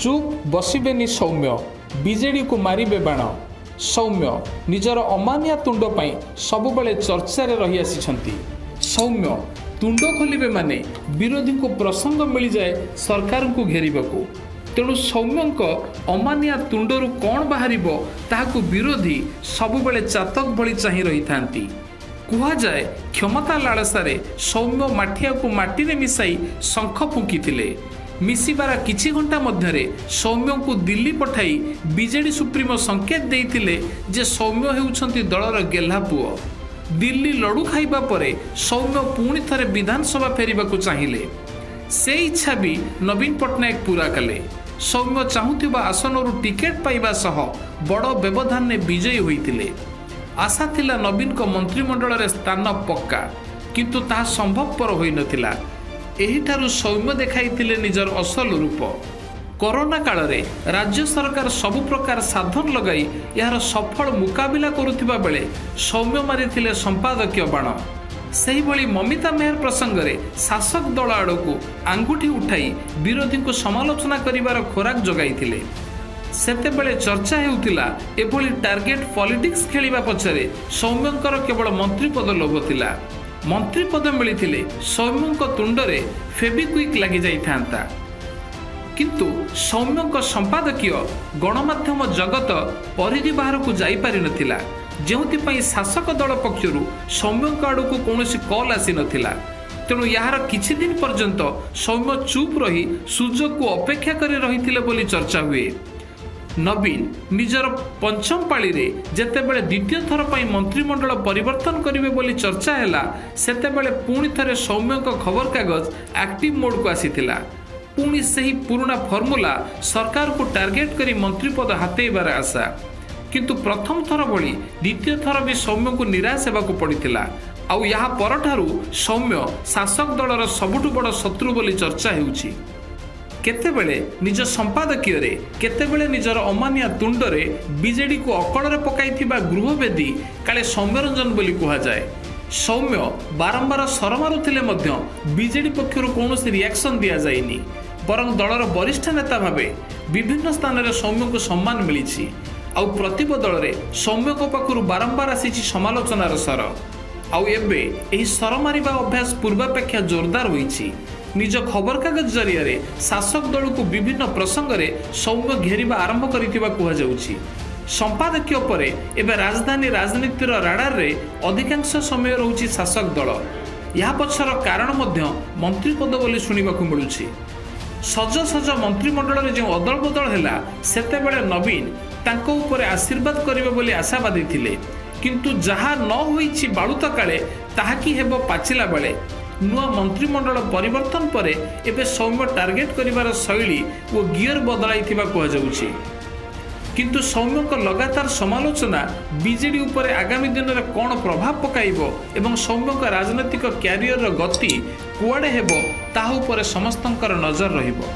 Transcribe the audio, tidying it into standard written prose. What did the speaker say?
चुप बसबेनि सौम्य बीजेडी को मारिबे बाण। सौम्य निजर अमानिया तुंड पाई सबुबले चर्चा रे रही आसिछंती। सौम्य तुंड खोलिबे माने विरोधी को प्रसंग मिल जाए सरकार को घेरिबाकू। तेणु सौम्यंक अमानिया तुंडरू कौन बाहरिबो ताहाकू विरोधी सबुबले चातक भली चाहि रही थांती। कुहा जाए क्षमता लालसारे सौम्य माठिया को माटी रे मिसाई शंख फुंकीथिले। मिसिबार किछि घंटा मध्यरे सौम्य को दिल्ली पठाई बीजेडी सुप्रीमो संकेत देइथिले जे सौम्य हेउछंती दलर गेल्हा पुओ। दिल्ली लड़ू खाइबा परे सौम्य पुणी थरे विधानसभा फेरिबाकू चाहिए। से इच्छा भी नवीन पट्टनायक पूरा कले। सौम्य चाहुथिबा आसनरू टिकेट पाइबा सह बड़ व्यवधान ने विजयी होइतिले। आशा थिला नवीन को मंत्रिमंडल रे स्थान पक्का, किंतु ताहा संभवपर होई नथिला। एहिठारु सौम्य देखाइतिले निजर असल रूप। कोरोना काल रे राज्य सरकार सबु प्रकार साधन लगाई यार सफल मुकाबिला करुथिबा बेले सौम्य मारिथिले संपादकीय बाण। सही भली ममिता मेहर प्रसंग रे शासक दल आड़कू आंगुठी उठाई विरोधी को समालोचना करिवार खोराक जगाइथिले। सेतेबेले चर्चा हेउतिला एभली टार्गेट पॉलिटिक्स खेलिबा पछरे सौम्यंकर केवल मंत्री पद लोभ थिला। मंत्री पद मिलिथिले सौम्यंक तुंडरे फेबिक्विक लागि जाई थांता, किंतु सौम्यंक संपादकीय गणमाध्यम जगत परिधि बाहर को जाई पारि नथिला, जेउथिपाई शासक दल पक्षरु सौम्यंक आड़कू कौनसी कॉल आसी नथिला। तेणु यार किछि दिन पर्यंत सौम्य चुप रही सुजोग को अपेक्षा करि रहिथिले बोली चर्चा हुए। नवीन निजर पंचम पाली रे जेतेबेले द्वितीय थर पई मंत्रिमंडल परिवर्तन करिवे बोली चर्चा हैला, सेतेबेले पुणी थरे सौम्यंक खबर कागज एक्टिव मोड को आसीथिला। पुणी सही पुराना फॉर्मूला सरकार को टार्गेट करी मंत्री पद हातेइबार आशा, किंतु प्रथम थर भली द्वितीय थर भी सौम्य को निराश हेबाकू पड़िथिला। आउ यहाँ परठारु सौम्य शासक दलर सबुठु बड़ शत्रु बोली चर्चा हेउछि। केतेबेले निज संपादकीय रे केतेबेले निजर अमानिया तुंडरे बीजेडी को अकड़रे पकाइथिबा गृहवेदी काले सौम्यरंजन बोली कुहा जाए। सौम्य बारंबार सर मारुथिले मध्य बीजेडी पक्षरु कौनसी रिएक्शन दिया जाइनी, बरं दलर वरिष्ठ नेता भावे विभिन्न स्थान रे सौम्य को सम्मान मिलिछि। आउ प्रतिबदल रे सौम्य को पाखरु बारंबार आसीछि समालोचनार सर। आउ एबे एही सर मारिबा अभ्यास पूर्वापेक्षा जोरदार होइछि। निज खबर कागज जरिया रे शासक दल को विभिन्न प्रसंग रे सौम्य घेरिबा आरंभ करिथिबा कुहा जाउछि। संपादकीय परे एबे राजधानी राजनीतिर राडार रे अधिकांश समय रहुछि शासक दल। या पछर कारण मध्य मंत्री पद बोली सुनिबाकू मिलुछि। सज सज मंत्रिमंडल रे जो अदल बदल हैला सेतेबेले नवीन तांको ऊपर आशीर्वाद करिवे बोली आशावादी थिले, किंतु जहा न होइछि बाळुत काले ताहा कि हेबो पाचिला बेले। नुआ मंत्रिमंडल परिवर्तन परे एबे सौम्य टार्गेट करिवार शैली ओ गियर बदलाइथिबा कुहा जाउछि। किंतु सौम्यक लगातार समालोचना बीजेडी उपरे आगामी दिन में कौन प्रभाव पकाइबो एवं सौम्यक राजनैतिक क्यारियर गति कुआडे हेबो ताहा उपरे समस्तंकर नजर रहिबो।